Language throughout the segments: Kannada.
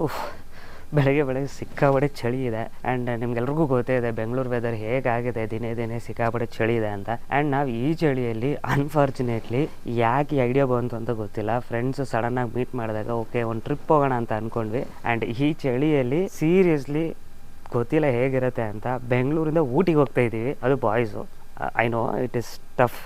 ಉಫ್, ಬೆಳಗ್ಗೆ ಸಿಕ್ಕಾಪಟ್ಟೆ ಚಳಿ ಇದೆ. ಆ್ಯಂಡ್ ನಿಮ್ಗೆಲ್ರಿಗೂ ಗೊತ್ತೇ ಇದೆ ಬೆಂಗಳೂರು ವೆದರ್ ಹೇಗಾಗಿದೆ, ದಿನೇ ಸಿಕ್ಕಾಪಟ್ಟೆ ಚಳಿ ಇದೆ ಅಂತ. ಆ್ಯಂಡ್ ನಾವು ಈ ಚಳಿಯಲ್ಲಿ ಅನ್ಫಾರ್ಚುನೇಟ್ಲಿ ಯಾಕೆ ಐಡಿಯಾ ಬಂತು ಅಂತ ಗೊತ್ತಿಲ್ಲ, ಫ್ರೆಂಡ್ಸ್ ಸಡನ್ನಾಗಿ ಮೀಟ್ ಮಾಡಿದಾಗ ಓಕೆ ಒಂದು ಟ್ರಿಪ್ ಹೋಗೋಣ ಅಂತ ಅಂದ್ಕೊಂಡ್ವಿ. ಆ್ಯಂಡ್ ಈ ಚಳಿಯಲ್ಲಿ ಸೀರಿಯಸ್ಲಿ ಗೊತ್ತಿಲ್ಲ ಹೇಗಿರುತ್ತೆ ಅಂತ ಬೆಂಗಳೂರಿಂದ ಊಟಿಗೆ ಹೋಗ್ತಾ ಇದ್ದೀವಿ, ಅದು boys. I know it is tough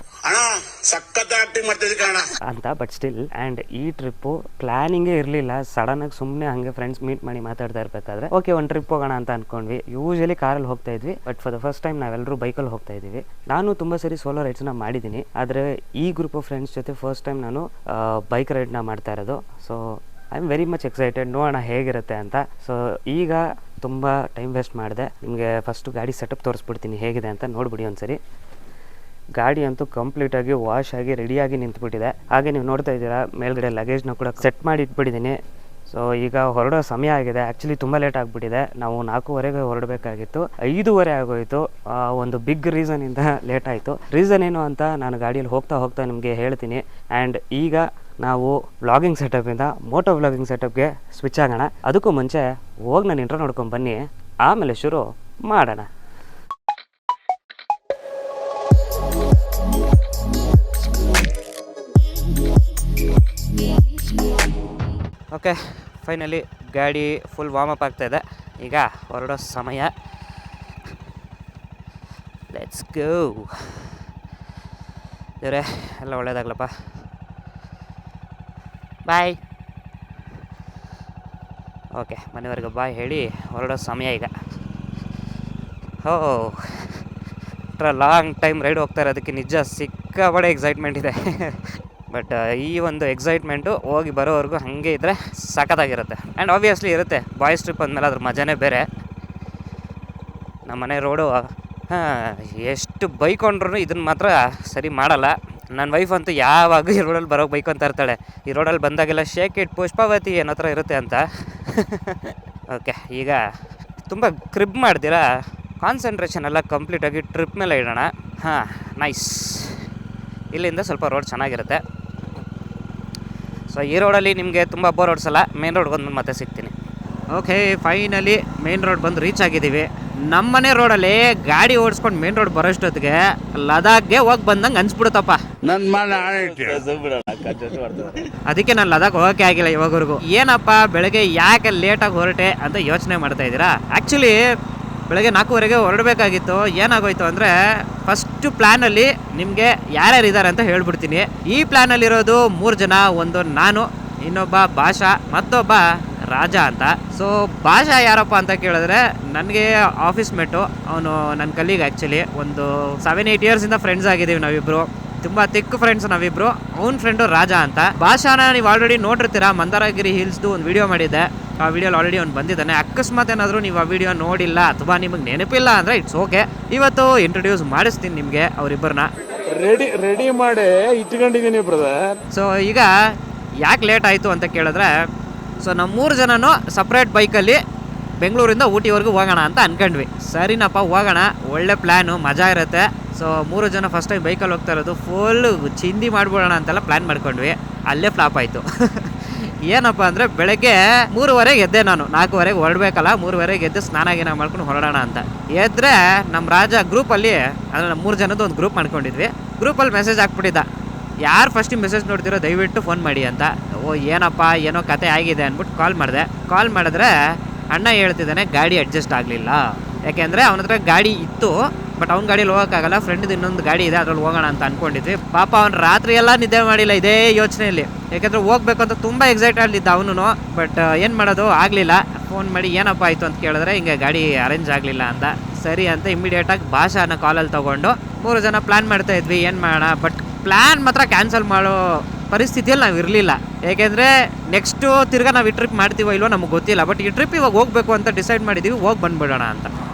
ಅಂತ, ಬಟ್ ಸ್ಟಿಲ್. ಆ್ಯಂಡ್ ಈ ಟ್ರಿಪ್ಪು ಪ್ಲಾನಿಂಗೇ ಇರಲಿಲ್ಲ, ಸಡನ್ನಾಗಿ ಸುಮ್ಮನೆ ಹಾಗೆ ಫ್ರೆಂಡ್ಸ್ ಮೀಟ್ ಮಾಡಿ ಮಾತಾಡ್ತಾ ಇರಬೇಕಾದ್ರೆ ಓಕೆ ಒಂದು ಟ್ರಿಪ್ ಹೋಗೋಣ ಅಂತ ಅಂದ್ಕೊಂಡ್ವಿ. ಯೂಶಲಿ ಕಾರಲ್ಲಿ ಹೋಗ್ತಾ ಇದ್ವಿ, but for the first time ನಾವೆಲ್ಲರೂ ಬೈಕಲ್ಲಿ ಹೋಗ್ತಾ ಇದ್ದೀವಿ. ನಾನು ತುಂಬ ಸರಿ ಸೋಲೋ ರೈಡ್ಸ್ನ ಮಾಡಿದ್ದೀನಿ, ಆದರೆ ಈ ಗ್ರೂಪ್ ಆಫ್ ಫ್ರೆಂಡ್ಸ್ ಜೊತೆ ಫಸ್ಟ್ ಟೈಮ್ ನಾನು ಬೈಕ್ ರೈಡ್ನ ಮಾಡ್ತಾ ಇರೋದು. So I am very much excited, ನೋಡೋಣ ಹೇಗಿರುತ್ತೆ ಅಂತ. ಸೊ ಈಗ ತುಂಬ ಟೈಮ್ ವೇಸ್ಟ್ ಮಾಡಿದೆ, ನಿಮಗೆ ಫಸ್ಟು ಗಾಡಿ ಸೆಟಪ್ ತೋರಿಸ್ಬಿಡ್ತೀನಿ ಹೇಗಿದೆ ಅಂತ ನೋಡ್ಬಿಡಿ ಒಂದ್ಸರಿ. ಗಾಡಿ ಅಂತೂ ಕಂಪ್ಲೀಟಾಗಿ ವಾಶ್ ಆಗಿ ರೆಡಿಯಾಗಿ ನಿಂತುಬಿಟ್ಟಿದೆ. ಹಾಗೆ ನೀವು ನೋಡ್ತಾ ಇದ್ದೀರಾ ಮೇಲ್ಗಡೆ ಲಗೇಜ್ನ ಕೂಡ ಸೆಟ್ ಮಾಡಿ ಇಟ್ಬಿಟ್ಟಿದ್ದೀನಿ. ಸೊ ಈಗ ಹೊರಡೋ ಸಮಯ ಆಗಿದೆ. ಆ್ಯಕ್ಚುಲಿ ತುಂಬ ಲೇಟ್ ಆಗಿಬಿಟ್ಟಿದೆ, ನಾವು 4:15ಗೆ ಹೊರಡಬೇಕಾಗಿತ್ತು, 5:30 ಆಗೋಯಿತು. ಒಂದು ಬಿಗ್ ರೀಸನಿಂದ ಲೇಟ್ ಆಯಿತು. ರೀಸನ್ ಏನು ಅಂತ ನಾನು ಗಾಡಿಯಲ್ಲಿ ಹೋಗ್ತಾ ನಿಮಗೆ ಹೇಳ್ತೀನಿ. ಆ್ಯಂಡ್ ಈಗ ನಾವು ವ್ಲಾಗಿಂಗ್ ಸೆಟಪಿಂದ ಮೋಟೋ ವ್ಲಾಗಿಂಗ್ ಸೆಟಪ್ಗೆ ಸ್ವಿಚ್ ಆಗೋಣ. ಅದಕ್ಕೂ ಮುಂಚೆ ಹೋಗಿ ನಾನು ಇಂಟ್ರೋ ನೋಡ್ಕೊಂಡು ಬನ್ನಿ, ಆಮೇಲೆ ಶುರು ಮಾಡೋಣ. ಓಕೆ, ಫೈನಲಿ ಗಾಡಿ ಫುಲ್ ವಾರ್ಮಪ್ ಆಗ್ತಾಯಿದೆ. ಈಗ ಹೊರಡೋ ಸಮಯ. Let's go. ದೇವ್ರೆ ಎಲ್ಲ ಒಳ್ಳೇದಾಗ್ಲಪ್ಪ. ಬಾಯ್. ಓಕೆ, ಮನೆವರೆಗೆ ಬಾಯ್ ಹೇಳಿ ಹೊರಡೋ ಸಮಯ ಈಗ. ಲಾಂಗ್ ಟೈಮ್ ರೈಡ್ ಹೋಗ್ತಾ ಇರೋದಕ್ಕೆ ನಿಜ ಸಿಕ್ಕಾಪಟ್ಟೆ ಎಕ್ಸೈಟ್ಮೆಂಟ್ ಇದೆ. ಬಟ್ ಈ ಒಂದು ಎಕ್ಸೈಟ್ಮೆಂಟು ಹೋಗಿ ಬರೋವರೆಗೂ ಹಾಗೆ ಇದ್ದರೆ ಸಖತ್ತಾಗಿರುತ್ತೆ. ಆ್ಯಂಡ್ ಆಬ್ವಿಯಸ್ಲಿ ಇರುತ್ತೆ, ಬಾಯ್ಸ್ ಟ್ರಿಪ್ ಅಂದಮೇಲೆ ಅದ್ರ ಮಜಾನೇ ಬೇರೆ. ನಮ್ಮ ಮನೆ ರೋಡು ಎಷ್ಟು ಬೈಕೊಂಡ್ರು ಇದನ್ನು ಮಾತ್ರ ಸರಿ ಮಾಡಲ್ಲ. ನನ್ನ ವೈಫ್ ಅಂತೂ ಯಾವಾಗ ಈ ರೋಡಲ್ಲಿ ಬರೋಕ್ಕೆ ಬೈಕೊಂತ ಇರ್ತಾಳೆ, ಈ ರೋಡಲ್ಲಿ ಬಂದಾಗೆಲ್ಲ ಶೇಕ್ ಇಟ್ ಪುಷ್ಪಾವತಿ ಏನೋ ಥರ ಇರುತ್ತೆ ಅಂತ. ಓಕೆ, ಈಗ ತುಂಬ ಕ್ರಿಬ್ ಮಾಡ್ತೀರಾ, ಕಾನ್ಸಂಟ್ರೇಷನ್ ಎಲ್ಲ ಕಂಪ್ಲೀಟಾಗಿ ಟ್ರಿಪ್ ಮೇಲೆ ಇಡೋಣ. ನೈಸ್. ಇಲ್ಲಿಂದ ಸ್ವಲ್ಪ ರೋಡ್ ಚೆನ್ನಾಗಿರುತ್ತೆ. ಸೊ ಈ ರೋಡಲ್ಲಿ ನಿಮಗೆ ತುಂಬ ಬೋರ್ ಓಡಿಸಲ್ಲ. ಮೇನ್ ರೋಡ್ ಬಂದ್ಮೇಲೆ ಮತ್ತೆ ಸಿಗ್ತೀನಿ. ಓಕೆ, ಫೈನಲಿ ಮೇನ್ ರೋಡ್ ಬಂದು ರೀಚ್ ಆಗಿದ್ದೀವಿ. ನಮ್ಮನೆ ರೋಡಲ್ಲಿ ಗಾಡಿ ಓಡಿಸ್ಕೊಂಡು ಮೇನ್ ರೋಡ್ ಬರೋಷ್ಟೊತ್ತಿಗೆ ಲದಾಖ್ಗೆ ಹೋಗಿ ಬಂದಂಗೆ ಅನ್ಸ್ಬಿಡುತ್ತಪ್ಪ. ಅದಕ್ಕೆ ನಾನು ಲದಾಖ್ ಹೋಗೋಕೆ ಆಗಿಲ್ಲ ಇವಾಗವರೆಗೂ. ಏನಪ್ಪ ಬೆಳಗ್ಗೆ ಯಾಕೆ ಲೇಟಾಗಿ ಹೊರಟೆ ಅಂತ ಯೋಚನೆ ಮಾಡ್ತಾ ಇದ್ದೀರಾ? ಆ್ಯಕ್ಚುಲಿ ಬೆಳಗ್ಗೆ 4:15ಗೆ ಹೊರಡಬೇಕಾಗಿತ್ತು. ಏನಾಗೋಯ್ತು ಅಂದರೆ ಫಸ್ಟು ಪ್ಲ್ಯಾನಲ್ಲಿ ನಿಮಗೆ ಯಾರ್ಯಾರು ಇದ್ದಾರೆ ಅಂತ ಹೇಳ್ಬಿಡ್ತೀನಿ. ಈ ಪ್ಲ್ಯಾನಲ್ಲಿರೋದು 3 ಜನ, ಒಂದು ನಾನು, ಇನ್ನೊಬ್ಬ ಭಾಷಾ, ಮತ್ತೊಬ್ಬ ರಾಜ ಅಂತ. ಸೊ ಭಾಷಾ ಯಾರಪ್ಪ ಅಂತ ಕೇಳಿದ್ರೆ ನನಗೆ ಆಫೀಸ್ ಮೇಟು, ಅವನು ನನ್ನ ಕಲೀಗ್. ಆ್ಯಕ್ಚುಲಿ ಒಂದು 7-8 ಇಯರ್ಸಿಂದ ಫ್ರೆಂಡ್ಸ್ ಆಗಿದ್ದೀವಿ ನಾವಿಬ್ಬರು, ತುಂಬ ತಿಕ್ ಫ್ರೆಂಡ್ಸ್ ನಾವಿಬ್ಬರು. ಅವ್ನ ಫ್ರೆಂಡು ರಾಜ ಅಂತ. ಭಾಷಾನ ನೀವು ಆಲ್ರೆಡಿ ನೋಡಿರ್ತೀರಾ, ಮಂದಾರಗಿರಿ ಹಿಲ್ಸ್ದು ಒಂದು ವಿಡಿಯೋ ಮಾಡಿದ್ದೆ, ಆ ವಿಡಿಯೋಲಿ ಆಲ್ರೆಡಿ ಅವ್ನು ಬಂದಿದ್ದಾನೆ. ಅಕಸ್ಮಾತ್ ಏನಾದರೂ ನೀವು ಆ ವಿಡಿಯೋ ನೋಡಿಲ್ಲ ಅಥವಾ ನಿಮಗೆ ನೆನಪಿಲ್ಲ ಅಂದರೆ ಇಟ್ಸ್ ಓಕೆ, ಇವತ್ತು ಇಂಟ್ರೊಡ್ಯೂಸ್ ಮಾಡಿಸ್ತೀನಿ ನಿಮಗೆ ಅವರಿಬ್ಬರನ್ನ. ರೆಡಿ ಮಾಡಿ ಇಟ್ಕೊಂಡಿದ್ದೀನಿ ಬ್ರದರ್. ಸೊ ಈಗ ಯಾಕೆ ಲೇಟ್ ಆಯಿತು ಅಂತ ಕೇಳಿದ್ರೆ, ಸೊ ನಾವು 3 ಜನನೂ ಸಪ್ರೇಟ್ ಬೈಕಲ್ಲಿ ಬೆಂಗಳೂರಿಂದ ಊಟಿವರೆಗೂ ಹೋಗೋಣ ಅಂತ ಅಂದ್ಕೊಂಡ್ವಿ. ಸರಿನಪ್ಪ ಹೋಗೋಣ, ಒಳ್ಳೆ ಪ್ಲ್ಯಾನು, ಮಜಾ ಇರುತ್ತೆ. ಸೊ 3 ಜನ ಫಸ್ಟ್ ಟೈಮ್ ಬೈಕಲ್ಲಿ ಹೋಗ್ತಾ ಇರೋದು, ಫುಲ್ಲು ಚಿಂದಿ ಮಾಡ್ಬಿಡೋಣ ಅಂತೆಲ್ಲ ಪ್ಲ್ಯಾನ್ ಮಾಡ್ಕೊಂಡ್ವಿ. ಅಲ್ಲೇ ಫ್ಲಾಪ್ ಆಯಿತು. ಏನಪ್ಪ ಅಂದರೆ ಬೆಳಗ್ಗೆ 3:15 ಎದ್ದೆ ನಾನು. 4:15ಗೆ ಹೊರಡಬೇಕಲ್ಲ, 3:15ಗೆ ಎದ್ದು ಸ್ನಾನ ಗೀನ ಮಾಡ್ಕೊಂಡು ಹೊರಡೋಣ ಅಂತ ಎದ್ದರೆ ನಮ್ಮ ರಾಜ ಗ್ರೂಪಲ್ಲಿ, ಅಂದರೆ ನಮ್ಮ 3 ಜನದ್ದು ಒಂದು ಗ್ರೂಪ್ ಮಾಡ್ಕೊಂಡಿದ್ವಿ. ಗ್ರೂಪಲ್ಲಿ ಮೆಸೇಜ್ ಹಾಕ್ಬಿಟ್ಟಿದ್ದ, ಯಾರು ಫಸ್ಟಿಗೆ ಮೆಸೇಜ್ ನೋಡ್ತಿರೋ ದಯವಿಟ್ಟು ಫೋನ್ ಮಾಡಿ ಅಂತ. ಏನಪ್ಪ ಏನೋ ಕತೆ ಆಗಿದೆ ಅಂದ್ಬಿಟ್ಟು ಕಾಲ್ ಮಾಡಿದ್ರೆ ಅಣ್ಣ ಹೇಳ್ತಿದ್ದಾನೆ ಗಾಡಿ ಅಡ್ಜಸ್ಟ್ ಆಗಲಿಲ್ಲ. ಯಾಕೆಂದರೆ ಅವನ ಹತ್ರ ಗಾಡಿ ಇತ್ತು, ಬಟ್ ಅವ್ನ ಗಾಡಿಯಲ್ಲಿ ಹೋಗೋಕ್ಕಾಗಲ್ಲ, ಫ್ರೆಂಡ್ದು ಇನ್ನೊಂದು ಗಾಡಿ ಇದೆ, ಅದ್ರಲ್ಲಿ ಹೋಗೋಣ ಅಂತ ಅಂದ್ಕೊಂಡಿದ್ವಿ. ಪಾಪ ಅವ್ನು ರಾತ್ರಿ ಎಲ್ಲ ನಿದ್ದೆ ಮಾಡಿಲ್ಲ ಇದೇ ಯೋಚನೆಯಲ್ಲಿ. ಯಾಕೆಂದರೆ ಹೋಗ್ಬೇಕು ಅಂತ ತುಂಬ ಎಕ್ಸೈಟ್ ಆಗಿದ್ದ ಅವನು. ಬಟ್ ಏನು ಮಾಡೋದು, ಆಗಲಿಲ್ಲ. ಫೋನ್ ಮಾಡಿ ಏನಪ್ಪ ಆಯಿತು ಅಂತ ಕೇಳಿದ್ರೆ ಹಿಂಗೆ ಗಾಡಿ ಅರೇಂಜ್ ಆಗಲಿಲ್ಲ ಅಂತ. ಸರಿ ಅಂತ ಇಮ್ಮಿಡಿಯೇಟಾಗಿ ಭಾಷಾನ ಕಾಲಲ್ಲಿ ತೊಗೊಂಡು 3 ಜನ ಪ್ಲ್ಯಾನ್ ಮಾಡ್ತಾ ಇದ್ವಿ ಏನು ಮಾಡೋಣ. ಬಟ್ ಪ್ಲ್ಯಾನ್ ಮಾತ್ರ ಕ್ಯಾನ್ಸಲ್ ಮಾಡೋ ಪರಿಸ್ಥಿತಿಯಲ್ಲಿ ನಾವು ಇರಲಿಲ್ಲ. ಏಕೆಂದರೆ ನೆಕ್ಸ್ಟು ತಿರ್ಗಾ ನಾವು ಈ ಟ್ರಿಪ್ ಮಾಡ್ತೀವೋ ಇಲ್ವೋ ನಮಗೆ ಗೊತ್ತಿಲ್ಲ. ಬಟ್ ಈ ಟ್ರಿಪ್ ಇವಾಗ ಹೋಗಬೇಕು ಅಂತ ಡಿಸೈಡ್ ಮಾಡಿದ್ದೀವಿ, ಹೋಗಿ ಬಂದುಬಿಡೋಣ ಅಂತ.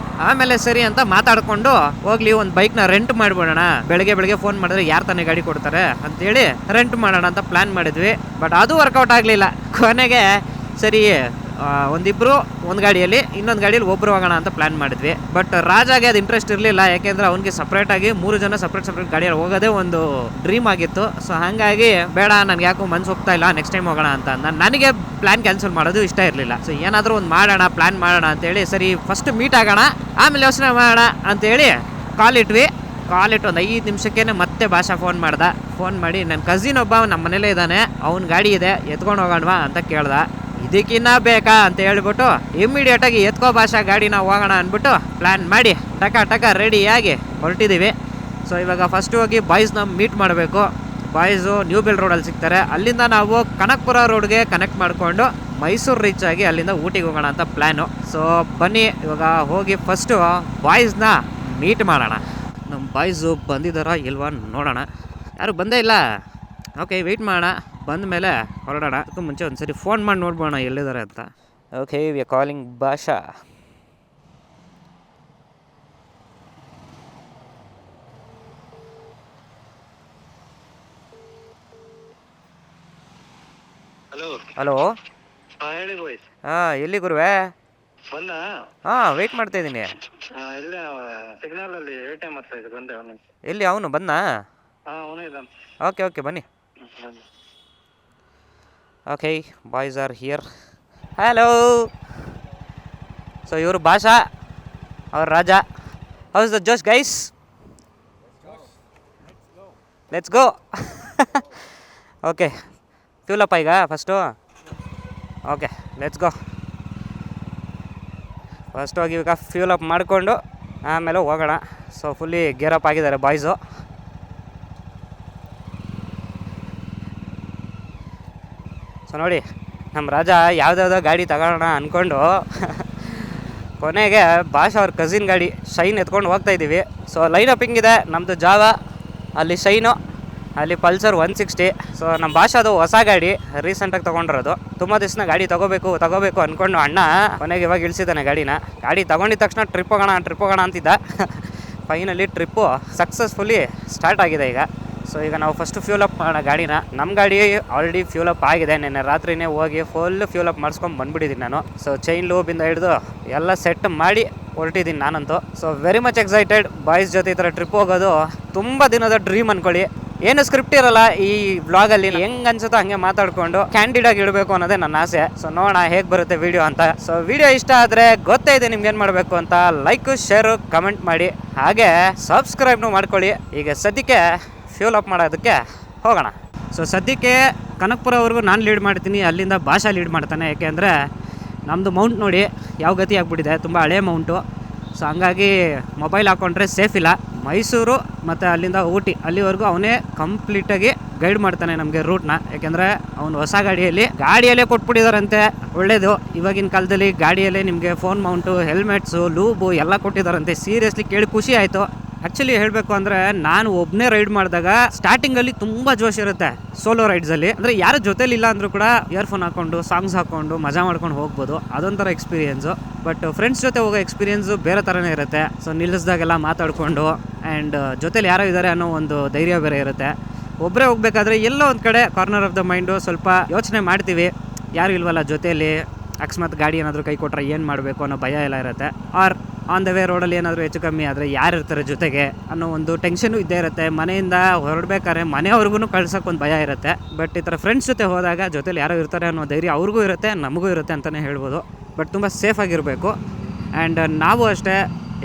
ಆಮೇಲೆ ಸರಿ ಅಂತ ಮಾತಾಡಿಕೊಂಡು ಹೋಗ್ಲಿ ಒಂದು ಬೈಕ್ನ ರೆಂಟ್ ಮಾಡಿಬಿಡೋಣ. ಬೆಳಗ್ಗೆ ಫೋನ್ ಮಾಡಿದ್ರೆ ಯಾರು ತಾನೇ ಗಾಡಿ ಕೊಡ್ತಾರೆ ಅಂತೇಳಿ ರೆಂಟ್ ಮಾಡೋಣ ಅಂತ ಪ್ಲ್ಯಾನ್ ಮಾಡಿದ್ವಿ. ಬಟ್ ಅದು ವರ್ಕೌಟ್ ಆಗಲಿಲ್ಲ. ಕೊನೆಗೆ ಸರಿ ಒಂದಿಬ್ಬರು ಒಂದು ಗಾಡಿಯಲ್ಲಿ ಇನ್ನೊಂದು ಗಾಡಿಯಲ್ಲಿ ಒಬ್ಬರು ಹೋಗೋಣ ಅಂತ ಪ್ಲ್ಯಾನ್ ಮಾಡಿದ್ವಿ. ಬಟ್ ರಾಜಾಗೆ ಅದು ಇಂಟ್ರೆಸ್ಟ್ ಇರಲಿಲ್ಲ, ಯಾಕೆಂದರೆ ಅವ್ನಿಗೆ ಸಪ್ರೇಟಾಗಿ 3 ಜನ ಸಪ್ರೇಟ್ ಗಾಡಿಯಲ್ಲಿ ಹೋಗೋದೇ ಒಂದು ಡ್ರೀಮ್ ಆಗಿತ್ತು. ಸೊ ಹಾಗಾಗಿ ಬೇಡ, ನನಗೆ ಯಾಕೋ ಮನ್ಸು ಹೋಗ್ತಾ ಇಲ್ಲ, ನೆಕ್ಸ್ಟ್ ಟೈಮ್ ಹೋಗೋಣ ಅಂತ. ನನಗೆ ಪ್ಲ್ಯಾನ್ ಕ್ಯಾನ್ಸಲ್ ಮಾಡೋದು ಇಷ್ಟ ಇರಲಿಲ್ಲ. ಸೊ ಏನಾದರೂ ಒಂದು ಮಾಡೋಣ, ಪ್ಲ್ಯಾನ್ ಮಾಡೋಣ ಅಂತೇಳಿ, ಸರಿ ಫಸ್ಟ್ ಮೀಟ್ ಆಗೋಣ ಆಮೇಲೆ ಯೋಚನೆ ಮಾಡೋಣ ಅಂತೇಳಿ ಕಾಲ್ ಇಟ್ಟು ಒಂದು 5 ನಿಮಿಷಕ್ಕೇ ಮತ್ತೆ ಭಾಷಾ ಫೋನ್ ಮಾಡಿ ನನ್ನ ಕಸಿನ್ ಒಬ್ಬ ನಮ್ಮ ಮನೇಲೇ ಇದ್ದಾನೆ, ಅವ್ನ ಗಾಡಿ ಇದೆ, ಎತ್ಕೊಂಡು ಹೋಗೋಣವಾ ಅಂತ ಕೇಳ್ದ. ಇದಕ್ಕಿನ್ನ ಬೇಕಾ ಅಂತ ಹೇಳ್ಬಿಟ್ಟು ಇಮ್ಮಿಡಿಯೇಟಾಗಿ ಎತ್ಕೋ ಭಾಷಾ ಗಾಡಿನ ಹೋಗೋಣ ಅಂದ್ಬಿಟ್ಟು ಪ್ಲ್ಯಾನ್ ಮಾಡಿ ಟಕ ರೆಡಿಯಾಗಿ ಹೊರಟಿದ್ದೀವಿ. ಸೊ ಇವಾಗ ಫಸ್ಟ್ ಹೋಗಿ ಬಾಯ್ಸ್ನ ಮೀಟ್ ಮಾಡಬೇಕು. ಬಾಯ್ಸು ನ್ಯೂ ಬೆಲ್ ರೋಡಲ್ಲಿ ಸಿಗ್ತಾರೆ. ಅಲ್ಲಿಂದ ನಾವು ಕನಕಪುರ ರೋಡ್ಗೆ ಕನೆಕ್ಟ್ ಮಾಡಿಕೊಂಡು ಮೈಸೂರು ರೀಚ್ ಆಗಿ ಅಲ್ಲಿಂದ ಊಟಿಗೆ ಹೋಗೋಣ ಅಂತ ಪ್ಲ್ಯಾನು. ಸೊ ಬನ್ನಿ ಇವಾಗ ಹೋಗಿ ಫಸ್ಟು ಬಾಯ್ಸ್ನ ಮೀಟ್ ಮಾಡೋಣ. ನಮ್ಮ ಬಾಯ್ಸು ಬಂದಿದ್ದಾರಾ ಇಲ್ವಾ ನೋಡೋಣ. ಯಾರು ಬಂದೇ ಇಲ್ಲ. ಓಕೆ, ವೆಯ್ಟ್ ಮಾಡೋಣ, ಬಂದ ಮೇಲೆ ಹೊರಡೋಣ. ಅದಕ್ಕೂ ಮುಂಚೆ ಒಂದು ಸರಿ ಫೋನ್ ಮಾಡಿ ನೋಡ್ಬೋಣ ಎಲ್ಲಿದ್ದಾರೆ ಅಂತ. ಓಕೆ, ವಿ ಆರ್ ಕಾಲಿಂಗ್ ಭಾಷಾ. ಹಲೋ. ಹೇಳಿ ಬಾಯ್ಸ್. ಎಲ್ಲಿ ಗುರುವೆ? ಬಂದ? ವೆಯ್ಟ್ ಮಾಡ್ತಾ ಇದ್ದೀನಿ. ಇಲ್ಲ, ಸಿಗ್ನಲ್ ಅಲ್ಲಿ ATM ಹತ್ರ ಇದೆ, ಬಂದೆ. ಅವನು ಎಲ್ಲಿ? ಅವನು ಬಂದಾ? ಅವನು ಇದ್ದಾನೆ. ಓಕೆ ಬನ್ನಿ. Okay, boys are here. Hello. So ಇವರು ಭಾಷಾ, ಅವ್ರ ರಾಜ. ಹೌಸ್ ದ ಜೋಶ್ ಗೈಸ್? Let's go. ಓಕೆ, ಫ್ಯೂಲಪ್ಪ ಈಗ first. Okay, let's go. First ಹೋಗಿ ಈಗ ಫ್ಯೂಲಪ್ ಮಾಡಿಕೊಂಡು ಆಮೇಲೆ ಹೋಗೋಣ. ಸೊ ಫುಲ್ಲಿ ಗೇರಪ್ ಆಗಿದ್ದಾರೆ ಬಾಯ್ಸು. ಸೊ ನೋಡಿ, ನಮ್ಮ ರಾಜ ಯಾವುದ್ಯಾವುದೋ ಗಾಡಿ ತಗೊಳ್ಳೋಣ ಅಂದ್ಕೊಂಡು ಕೊನೆಗೆ ಭಾಷಾ ಅವ್ರ ಕಸಿನ್ ಗಾಡಿ ಶೈನ್ ಎತ್ಕೊಂಡು ಹೋಗ್ತಾಯಿದ್ದೀವಿ. ಸೊ ಲೈನಪ್ ಹಿಂಗಿದೆ, ನಮ್ಮದು ಜಾವ, ಅಲ್ಲಿ ಶೈನು, ಅಲ್ಲಿ ಪಲ್ಸರ್ 160. ಸೊ ನಮ್ಮ ಭಾಷಾದು ಹೊಸ ಗಾಡಿ, ರೀಸೆಂಟಾಗಿ ತೊಗೊಂಡಿರೋದು. ತುಂಬ ದಿವಸ ಗಾಡಿ ತಗೋಬೇಕು ಅಂದ್ಕೊಂಡು ಅಣ್ಣ ಕೊನೆಗೆ ಇವಾಗ ಇಳಿಸಿದ್ದಾನೆ ಗಾಡಿನ. ಗಾಡಿ ತೊಗೊಂಡಿದ ತಕ್ಷಣ ಟ್ರಿಪ್ ಹೋಗೋಣ ಅಂತಿದ್ದ. ಫೈನಲಿ ಟ್ರಿಪ್ಪು ಸಕ್ಸಸ್ಫುಲಿ ಸ್ಟಾರ್ಟ್ ಆಗಿದೆ ಈಗ. ಸೊ ಈಗ ನಾವು ಫಸ್ಟು ಫ್ಯೂಲಪ್ ಮಾಡೋಣ ಗಾಡಿನ. ನಮ್ಮ ಗಾಡಿ ಆಲ್ರೆಡಿ ಫ್ಯೂಲಪ್ ಆಗಿದೆ, ನೆನ್ನೆ ರಾತ್ರಿನೇ ಹೋಗಿ ಫುಲ್ ಫ್ಯೂಲಪ್ ಮಾಡಿಸ್ಕೊಂಡು ಬಂದುಬಿಟ್ಟಿದ್ದೀನಿ ನಾನು. ಸೊ ಚೈನ್ ಲೂಬಿಂದ ಹಿಡಿದು ಎಲ್ಲ ಸೆಟ್ ಮಾಡಿ ಹೊರಟಿದ್ದೀನಿ ನಾನಂತೂ. So very much excited. Boys ಜೊತೆ ಈ ಥರ ಟ್ರಿಪ್ ಹೋಗೋದು ತುಂಬ ದಿನದ ಡ್ರೀಮ್ ಅಂದ್ಕೊಳ್ಳಿ. ಏನು ಸ್ಕ್ರಿಪ್ಟ್ ಇರಲ್ಲ ಈ ವ್ಲಾಗಲ್ಲಿ, ಹೆಂಗೆ ಅನ್ಸುತ್ತೋ ಹಂಗೆ ಮಾತಾಡಿಕೊಂಡು ಕ್ಯಾಂಡಿಡಾಗಿ ಇಡಬೇಕು ಅನ್ನೋದೇ ನನ್ನ ಆಸೆ. ಸೊ ನೋಡೋಣ ಹೇಗೆ ಬರುತ್ತೆ ವಿಡಿಯೋ ಅಂತ. ಸೊ ವಿಡಿಯೋ ಇಷ್ಟ ಆದರೆ ಗೊತ್ತೇ ಇದೆ ನಿಮ್ಗೆ ಏನು ಮಾಡಬೇಕು ಅಂತ. ಲೈಕು, ಶೇರು, ಕಮೆಂಟ್ ಮಾಡಿ, ಹಾಗೆ ಸಬ್ಸ್ಕ್ರೈಬ್ನು ಮಾಡ್ಕೊಳ್ಳಿ. ಈಗ ಸದ್ಯಕ್ಕೆ ಫ್ಯೂಲ್ ಅಪ್ ಮಾಡೋದಕ್ಕೆ ಹೋಗೋಣ. ಸೊ ಸದ್ಯಕ್ಕೆ ಕನಕಪುರವರೆಗೂ ನಾನು ಲೀಡ್ ಮಾಡ್ತೀನಿ, ಅಲ್ಲಿಂದ ಭಾಷಾ ಲೀಡ್ ಮಾಡ್ತಾನೆ. ಯಾಕೆಂದರೆ ನಮ್ಮದು ಮೌಂಟ್ ನೋಡಿ ಯಾವ ಗತಿ ಆಗಿಬಿಟ್ಟಿದೆ, ತುಂಬ ಹಳೆ ಮೌಂಟು. ಸೊ ಹಂಗಾಗಿ ಮೊಬೈಲ್ ಹಾಕ್ಕೊಂಡ್ರೆ ಸೇಫ್ ಇಲ್ಲ. ಮೈಸೂರು ಮತ್ತು ಅಲ್ಲಿಂದ ಊಟಿ ಅಲ್ಲಿವರೆಗೂ ಅವನೇ ಕಂಪ್ಲೀಟಾಗಿ ಗೈಡ್ ಮಾಡ್ತಾನೆ ನಮಗೆ ರೂಟ್ನ. ಯಾಕೆಂದರೆ ಅವನು ಹೊಸ ಗಾಡಿಯಲ್ಲೇ ಕೊಟ್ಬಿಟ್ಟಿದಾರಂತೆ. ಒಳ್ಳೇದು, ಇವಾಗಿನ ಕಾಲದಲ್ಲಿ ಗಾಡಿಯಲ್ಲೇ ನಿಮಗೆ ಫೋನ್ ಮೌಂಟು, ಹೆಲ್ಮೆಟ್ಸು, ಲೂಬು ಎಲ್ಲ ಕೊಟ್ಟಿದ್ದಾರಂತೆ. ಸೀರಿಯಸ್ಲಿ ಕೇಳಿ ಖುಷಿ ಆಯಿತು. ಆ್ಯಕ್ಚುಲಿ ಹೇಳಬೇಕು ಅಂದರೆ ನಾನು ಒಬ್ಬನೇ ರೈಡ್ ಮಾಡಿದಾಗ ಸ್ಟಾರ್ಟಿಂಗಲ್ಲಿ ತುಂಬ ಜೋಶ್ ಇರುತ್ತೆ ಸೋಲೋ ರೈಡ್ಸಲ್ಲಿ. ಅಂದರೆ ಯಾರು ಜೊತೇಲಿ ಇಲ್ಲ ಅಂದರೂ ಕೂಡ ಇಯರ್ಫೋನ್ ಹಾಕ್ಕೊಂಡು ಸಾಂಗ್ಸ್ ಹಾಕ್ಕೊಂಡು ಮಜಾ ಮಾಡ್ಕೊಂಡು ಹೋಗ್ಬೋದು, ಅದೊಂಥರ ಎಕ್ಸ್ಪೀರಿಯೆನ್ಸು. ಬಟ್ ಫ್ರೆಂಡ್ಸ್ ಜೊತೆ ಹೋಗೋ ಎಕ್ಸ್ಪೀರಿಯೆನ್ಸು ಬೇರೆ ಥರನೇ ಇರುತ್ತೆ. ಸೊ ನಿಲ್ಲಿಸ್ದಾಗೆಲ್ಲ ಮಾತಾಡಿಕೊಂಡು ಆ್ಯಂಡ್ ಜೊತೇಲಿ ಯಾರೋ ಇದ್ದಾರೆ ಅನ್ನೋ ಒಂದು ಧೈರ್ಯ ಬೇರೆ ಇರುತ್ತೆ. ಒಬ್ಬರೇ ಹೋಗ್ಬೇಕಾದ್ರೆ ಎಲ್ಲೋ ಒಂದು ಕಡೆ ಕಾರ್ನರ್ ಆಫ್ ದ ಮೈಂಡು ಸ್ವಲ್ಪ ಯೋಚನೆ ಮಾಡ್ತೀವಿ, ಯಾರು ಇಲ್ವಲ್ಲ ಜೊತೆಯಲ್ಲಿ, ಅಕಸ್ಮಾತ್ ಗಾಡಿ ಏನಾದರೂ ಕೈ ಕೊಟ್ಟರೆ ಏನು ಮಾಡಬೇಕು ಅನ್ನೋ ಭಯ ಎಲ್ಲ ಇರುತ್ತೆ. ಆರ್ ಆನ್ ದ ವೇ ರೋಡಲ್ಲಿ ಏನಾದರೂ ಹೆಚ್ಚು ಕಮ್ಮಿ ಆದರೆ ಯಾರು ಇರ್ತಾರೆ ಜೊತೆಗೆ ಅನ್ನೋ ಒಂದು ಟೆನ್ಷನು ಇದ್ದೇ ಇರುತ್ತೆ. ಮನೆಯಿಂದ ಹೊರಡ್ಬೇಕಾದ್ರೆ ಮನೆಯವ್ರಿಗೂ ಕಳ್ಸೋಕೆ ಒಂದು ಭಯ ಇರುತ್ತೆ. ಬಟ್ ಈ ಥರ ಫ್ರೆಂಡ್ಸ್ ಜೊತೆ ಹೋದಾಗ ಜೊತೆಲಿ ಯಾರೋ ಇರ್ತಾರೆ ಅನ್ನೋ ಧೈರ್ಯ ಅವ್ರಿಗೂ ಇರುತ್ತೆ, ನಮಗೂ ಇರುತ್ತೆ ಅಂತಲೇ ಹೇಳ್ಬೋದು. ಬಟ್ ತುಂಬ ಸೇಫಾಗಿರಬೇಕು. ಆ್ಯಂಡ್ ನಾವು ಅಷ್ಟೇ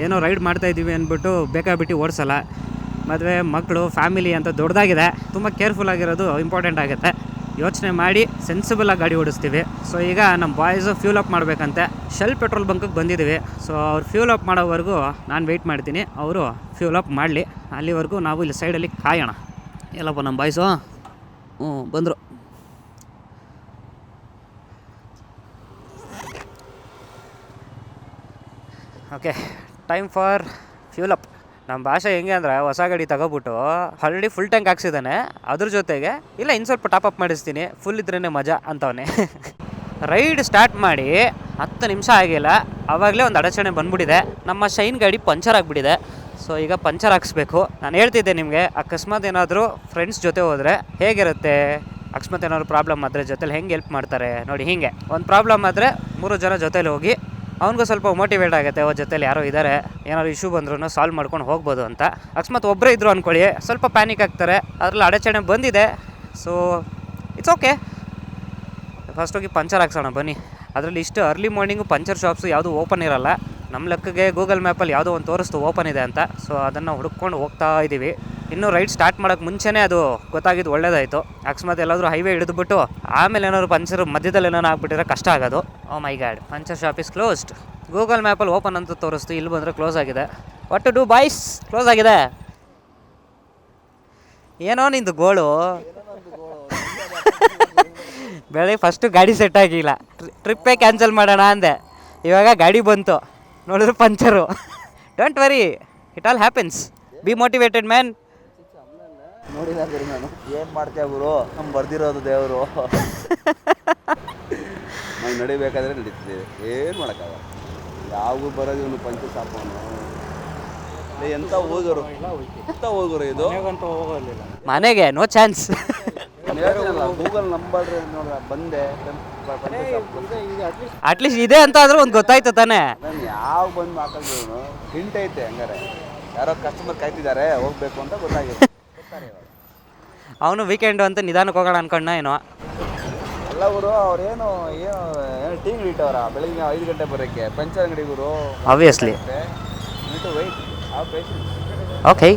ಏನೋ ರೈಡ್ ಮಾಡ್ತಾಯಿದ್ದೀವಿ ಅಂದ್ಬಿಟ್ಟು ಬೇಕಾಬಿಟ್ಟು ಓಡಿಸಲ್ಲ. ಮದುವೆ, ಮಕ್ಕಳು, ಫ್ಯಾಮಿಲಿ ಅಂತ ದೊಡ್ಡದಾಗಿದೆ, ತುಂಬ ಕೇರ್ಫುಲ್ ಆಗಿರೋದು ಇಂಪಾರ್ಟೆಂಟ್ ಆಗುತ್ತೆ. ಯೋಚನೆ ಮಾಡಿ ಸೆನ್ಸಿಬಲಾಗಿ ಗಾಡಿ ಓಡಿಸ್ತೀವಿ. ಸೊ ಈಗ ನಮ್ಮ ಬಾಯ್ಸು ಫ್ಯೂಲ್ ಅಪ್ ಮಾಡಬೇಕಂತೆ. ಶೆಲ್ ಪೆಟ್ರೋಲ್ ಬಂಕಿಗೆ ಬಂದಿದ್ದೀವಿ. ಸೊ ಅವ್ರು ಫ್ಯೂಲ್ ಅಪ್ ಮಾಡೋವರೆಗೂ ನಾನು ವೆಯ್ಟ್ ಮಾಡ್ತೀನಿ, ಅವರು ಫ್ಯೂಲ್ ಅಪ್ ಮಾಡಲಿ. ಅಲ್ಲಿವರೆಗೂ ನಾವು ಇಲ್ಲಿ ಸೈಡಲ್ಲಿ ಕಾಯೋಣ. ಎಲ್ಲಪ್ಪ ನಮ್ಮ ಬಾಯ್ಸು ಬಂದರು. Okay, time for fuel up. ನಮ್ಮ ಭಾಷೆ ಹೆಂಗೆ ಅಂದರೆ ಹೊಸ ಗಾಡಿ ತಗೋಬಿಟ್ಟು ಆಲ್ರೆಡಿ ಫುಲ್ ಟ್ಯಾಂಕ್ ಹಾಕ್ಸಿದ್ದಾನೆ. ಅದ್ರ ಜೊತೆಗೆ ಇಲ್ಲ ಇನ್ನು ಸ್ವಲ್ಪ ಟಾಪಪ್ ಮಾಡಿಸ್ತೀನಿ, ಫುಲ್ ಇದ್ರೇ ಮಜಾ ಅಂತವನೇ. ರೈಡ್ ಸ್ಟಾರ್ಟ್ ಮಾಡಿ 10 ನಿಮಿಷ ಆಗಿಲ್ಲ, ಆವಾಗಲೇ ಒಂದು ಅಡಚಣೆ ಬಂದ್ಬಿಟ್ಟಿದೆ. ನಮ್ಮ ಶೈನ್ ಗಾಡಿ ಪಂಚರ್ ಆಗಿಬಿಟ್ಟಿದೆ. ಸೊ ಈಗ ಪಂಚರ್ ಹಾಕ್ಸ್ಬೇಕು. ನಾನು ಹೇಳ್ತಿದ್ದೆ ನಿಮಗೆ, ಅಕಸ್ಮಾತ್ ಏನಾದರೂ ಫ್ರೆಂಡ್ಸ್ ಜೊತೆ ಹೋದರೆ ಹೇಗಿರುತ್ತೆ, ಅಕಸ್ಮಾತ್ ಏನಾದ್ರು ಪ್ರಾಬ್ಲಮ್ ಆದರೆ ಜೊತೆಲಿ ಹೆಂಗೆ ಹೆಲ್ಪ್ ಮಾಡ್ತಾರೆ ನೋಡಿ. ಹೀಗೆ ಒಂದು ಪ್ರಾಬ್ಲಮ್ ಆದರೆ 3 ಜನ ಜೊತೇಲಿ ಹೋಗಿ ಅವ್ನಿಗೂ ಸ್ವಲ್ಪ ಮೋಟಿವೇಟ್ ಆಗುತ್ತೆ, ಅವ್ರ ಜೊತೆಲಿ ಯಾರೋ ಇದ್ದಾರೆ, ಏನಾದ್ರು ಇಶ್ಯೂ ಬಂದ್ರೂ ಸಾಲ್ವ್ ಮಾಡ್ಕೊಂಡು ಹೋಗ್ಬೋದು ಅಂತ. ಅಕಸ್ಮಾತ್ ಒಬ್ಬರೇ ಇದ್ರು ಅಂದ್ಕೊಳ್ಳಿ, ಸ್ವಲ್ಪ ಪ್ಯಾನಿಕ್ ಆಗ್ತಾರೆ, ಅದ್ರಲ್ಲಿ ಅಡಚಣೆ ಬಂದಿದೆ. ಸೊ ಇಟ್ಸ್ ಓಕೆ, ಫಸ್ಟ್ ಹೋಗಿ ಪಂಚರ್ ಹಾಕ್ಸೋಣ ಬನ್ನಿ. ಅದರಲ್ಲಿ ಇಷ್ಟು ಅರ್ಲಿ ಮಾರ್ನಿಂಗು ಪಂಚರ್ ಶಾಪ್ಸು ಯಾವುದೂ ಓಪನ್ ಇರೋಲ್ಲ. ನಮ್ಮ ಲೆಕ್ಕಗೆ ಗೂಗಲ್ ಮ್ಯಾಪಲ್ಲಿ ಯಾವುದೋ ಒಂದು ತೋರಿಸ್ತು ಓಪನ್ ಇದೆ ಅಂತ. ಸೊ ಅದನ್ನು ಹುಡುಕೊಂಡು ಹೋಗ್ತಾ ಇದ್ದೀವಿ. ಇನ್ನೂ ರೈಡ್ ಸ್ಟಾರ್ಟ್ ಮಾಡೋಕ್ಕೆ ಮುಂಚೆನೇ ಅದು ಗೊತ್ತಾಗಿದ್ದು ಒಳ್ಳೇದಾಯಿತು. ಅಕಸ್ಮಾತ್ ಎಲ್ಲಾದರೂ ಹೈವೇ ಹಿಡಿದುಬಿಟ್ಟು ಆಮೇಲೆ ಏನಾದ್ರು ಪಂಚರ್ ಮಧ್ಯದಲ್ಲಿ ಏನಾರು ಆಗ್ಬಿಟ್ಟಿದ್ರೆ ಕಷ್ಟ ಆಗೋದು. Oh my god, puncture shop is closed. Google ಮ್ಯಾಪಲ್ಲಿ ಓಪನ್ ಅಂತ ತೋರಿಸ್ತು, ಇಲ್ಲಿ ಬಂದರೆ ಕ್ಲೋಸ್ ಆಗಿದೆ. What to do boys? Close ಆಗಿದೆ. ಏನೋ ನಿಂದು ಗೋಳು. ಬೆಳಗ್ಗೆ ಫಸ್ಟು ಗಾಡಿ ಸೆಟ್ ಆಗಿಲ್ಲ, ಟ್ರಿಪ್ಪೇ ಕ್ಯಾನ್ಸಲ್ ಮಾಡೋಣ ಅಂದೆ. ಇವಾಗ ಗಾಡಿ ಬಂತು, ನೋಡಿದ್ರೆ puncture. Don't worry, it all happens. Be motivated man. ನೋಡಿಲ್ಲ ನಾನು ಏನು ಮಾಡ್ತೀಯ ಗುರು, ನಮ್ಮ ಬರ್ದಿರೋದು ದೇವರು. ನಾವು ನಡಿಬೇಕಾದ್ರೆ ನಡೀತಿದ್ದೀವಿ, ಏನು ಮಾಡೋಕ್ಕಾಗಲ್ಲ. ಯಾವಾಗೂ ಬರೋದು ಇವನು ಪಂಚ ಸಾಪವನು. ಎಂಥ ಹೋಗೋರು, ಎಂಥ ಹೋಗೋರು ಇದು. ಮನೆಗೆ ನೋ ಚಾನ್ಸ್. ಗೂಗಲ್ ನಂಬರ್ ನೋಡ ಬಂದೆ. ಅಟ್ಲೀಸ್ಟ್ ಇದೆ ಅಂತ ಆದ್ರೂ ಒಂದು ಗೊತ್ತಾಯ್ತು ತಾನೇ. ನಾನು ಯಾವ ಬಂದು ಹಾಕಿದ್ರು ಹಿಂಟ್ ಐತೆ, ಹಂಗಾರೆ ಯಾರೋ ಕಸ್ಟಮರ್ ಕಾಯ್ತಿದ್ದಾರೆ ಹೋಗ್ಬೇಕು ಅಂತ ಗೊತ್ತಾಗಿದೆ. ಅವನು ವೀಕೆಂಡು ಅಂತ ನಿಧಾನಕ್ಕೆ ಹೋಗೋಣ ಅನ್ಕೊಂಡ ಏನೋ. ಎಲ್ಲ ಗುರು ಅವ್ರೇನು ಏನು ಟೀಮ್ ಇಟ್ಟವ್ರ ಬೆಳಿಗ್ಗೆ 5 ಗಂಟೆ ಬರೋಕ್ಕೆ ಪಂಚರ್ ಅಂಗಡಿ ಗುರು. Obviously. To wait, have patience. Okay.